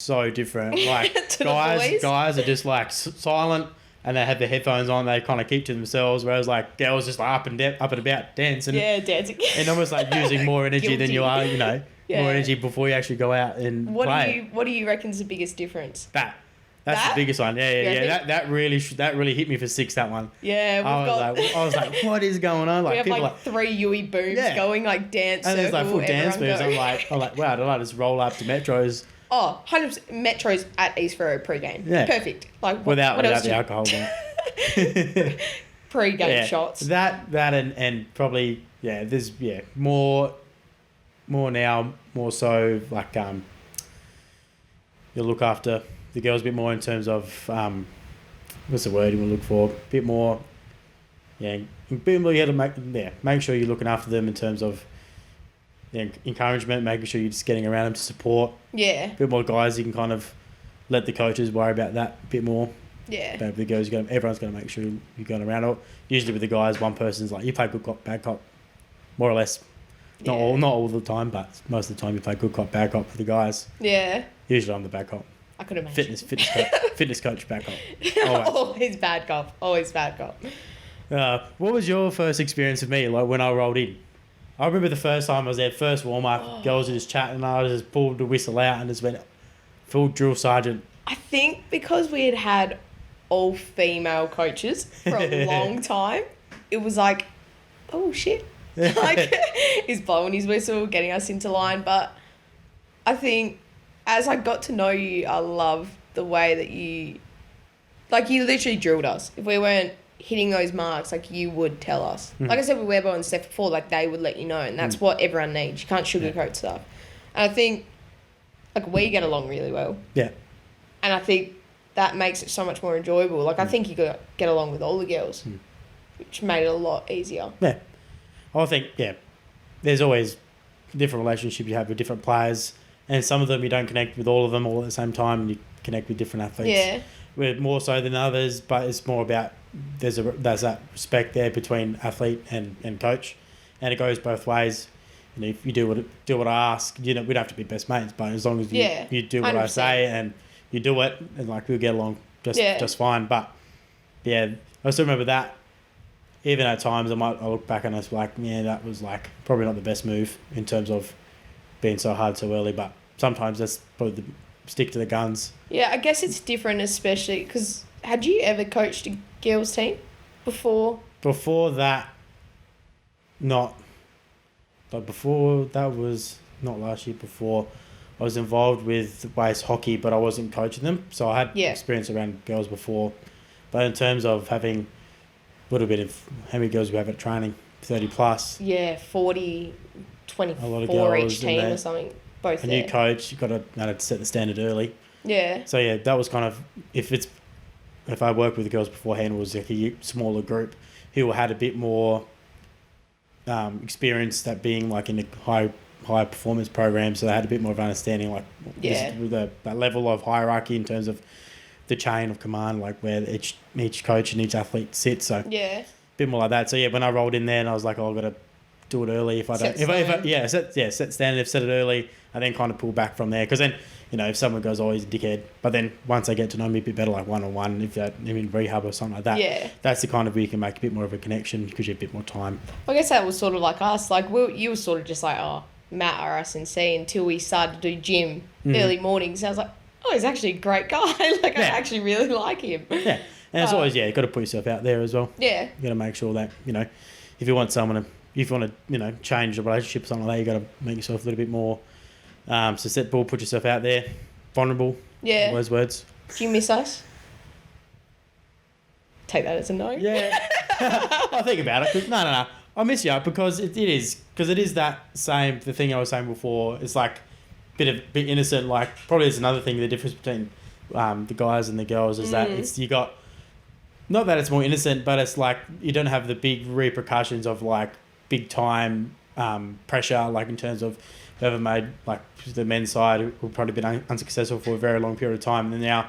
so different. Like To the boys. guys are just like silent and they have their headphones on. They kind of keep to themselves. Whereas like girls just like up and about dancing. Yeah, dancing. And almost like using more energy than you are, more energy before you actually go out and play. What do you reckon's the biggest difference? That's That? the biggest one. Yeah. That really hit me for six. That one. Yeah, I was like, what is going on? Like we have people like 3 Yui booms going like dance. and there's like full dance moves. Go. I'm like, wow, did I just roll up to Metros? Oh, 100% Metros at East Ferro pre-game. Yeah. Perfect. Like without the alcohol. Pre-game shots. That and probably there's more now, more so like you look after the girls a bit more in terms of what's the word you want to look for? A bit more, a bit more. You have to make sure you're looking after them in terms of encouragement, making sure you're just getting around them to support. Yeah. A bit more guys, you can kind of let the coaches worry about that a bit more. Yeah. But with the girls, everyone's going to make sure you're going around it. Usually with the guys, one person's like, you play good cop, bad cop, more or less. Not all the time, but most of the time you play good cop, bad cop for the guys. Yeah. Usually I'm the bad cop. I could imagine. Fitness coach, bad cop. Always bad cop. Always bad cop. What was your first experience with me, like when I rolled in? I remember the first time I was there, first warm-up, girls were just chatting, and I just pulled the whistle out and just went full drill sergeant. I think because we had all female coaches for a long time, it was like, oh shit. Like, he's blowing his whistle, getting us into line. But I think as I got to know you, I love the way that you literally drilled us. If we weren't hitting those marks, like, you would tell us. Like I said with Webbo and Steph before, like, they would let you know, and that's what everyone needs. You can't sugarcoat stuff. And I think, like, we get along really well. Yeah. And I think that makes it so much more enjoyable. Like, I think you could get along with all the girls, which made it a lot easier. Yeah. I think, there's always different relationships you have with different players, and some of them you don't connect with all of them all at the same time, and you connect with different athletes. Yeah. We're more so than others, but it's more about there's that respect there between athlete and coach, and it goes both ways. You know, if you do what I ask, we don't have to be best mates, but as long as you do what 100%. I say and you do it, and like we'll get along just fine. But I still remember that. Even at times, I look back and it's like, that was like probably not the best move in terms of being so hard so early. But sometimes that's probably stick to the guns. Yeah, I guess it's different, especially because had you ever coached a girls team before? Before that, not. But before that was not last year. Before I was involved with Waste Hockey, but I wasn't coaching them, so I had experience around girls before. But in terms of having a little bit of how many girls we have at training, 30 plus. Yeah, 40, 24 a lot of girls each team or something. Both new coach, you've got to set the standard early. Yeah. So that was kind of if I worked with the girls beforehand, it was like a smaller group who had a bit more experience, that being like in a high performance program, so they had a bit more of understanding, like that level of hierarchy in terms of the chain of command, like where each coach and each athlete sits. So a bit more like that. So when I rolled in there, and I was like, I've got to do it early. If I don't, set standard, set it early, and then kind of pull back from there. Because then, if someone goes, oh, he's a dickhead, but then once they get to know me a bit better, like one-on-one, if they're in rehab or something like that, that's the kind of where you can make a bit more of a connection because you have a bit more time. I guess that was sort of like us. Like you were sort of just like, oh, Matt or S&C, until we started to do gym early mornings. I was like, oh, he's actually a great guy. I actually really like him. Yeah. And it's always, you've got to put yourself out there as well. Yeah. You've got to make sure that, if you want to change the relationship or something like that, you've got to make yourself a little bit more susceptible, put yourself out there, vulnerable. Yeah. All those words. Do you miss us? Take that as a no. Yeah. I'll think about it. No. I miss you because it is that same, the thing I was saying before. It's like bit innocent, like probably there's another thing, the difference between the guys and the girls is that it's, you got, not that it's more innocent, but it's like you don't have the big repercussions of like big time pressure, like in terms of whoever made, like the men's side who've probably been unsuccessful for a very long period of time, and then now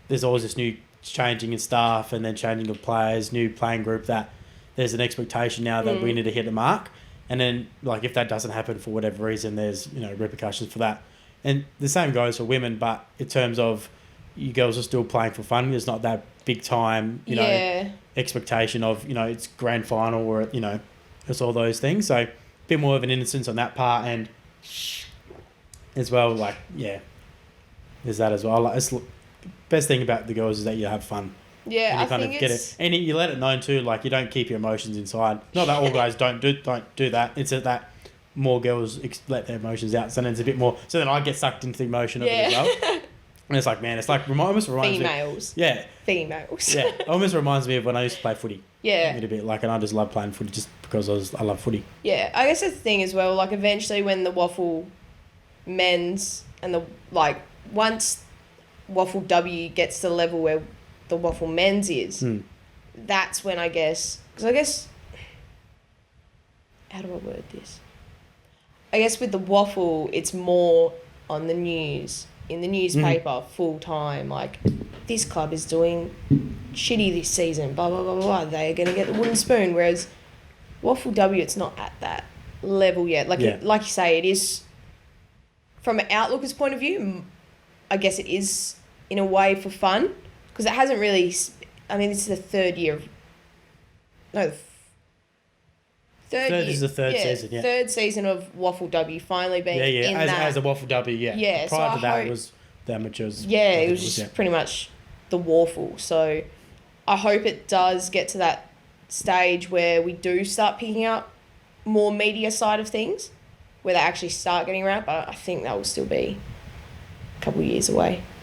there's always this new changing in staff and then changing of players, new playing group, that there's an expectation now that we need to hit the mark. And then, like, if that doesn't happen for whatever reason, there's, repercussions for that. and the same goes for women, but in terms of you girls are still playing for fun. There's not that big time, you know, expectation of, you know, it's grand final or, you know, it's all those things. So a bit more of an innocence on that part, and as well, like, yeah, there's that as well. Like, it's best thing about the girls is that you have fun. Yeah, and you I kind think of get it's... it, and you let it known too. Like, you don't keep your emotions inside. Not that all guys don't do that. It's that more girls let their emotions out. So then it's a bit more. So then I get sucked into the emotion of it as well. And it's like, man, it's like almost reminds Females. me. Yeah. Females. Yeah. It almost reminds me of when I used to play footy. Yeah. A little bit like, and I just love playing footy just because I love footy. Yeah, I guess that's the thing as well. Like, eventually, when the waffle men's and the like, once waffle W gets to the level where the waffle men's is, that's when I guess, because I guess, how do I word this? I guess with the waffle, it's more on the news, in the newspaper, full time. Like, this club is doing shitty this season, blah, blah, blah, blah, blah. They're going to get the wooden spoon. Whereas waffle W, it's not at that level yet. Like, like you say, it is, from an outlooker's point of view, I guess it is in a way for fun, because it hasn't really, I mean, it's the third year of, no, This is the third season, yeah. Third season of Waffle W finally being in that. As a Waffle W, yeah. Yeah, Prior so to that, hope, it was the amateurs. Yeah, it was just pretty much the waffle. So I hope it does get to that stage where we do start picking up more media side of things, where they actually start getting around. But I think that will still be a couple of years away.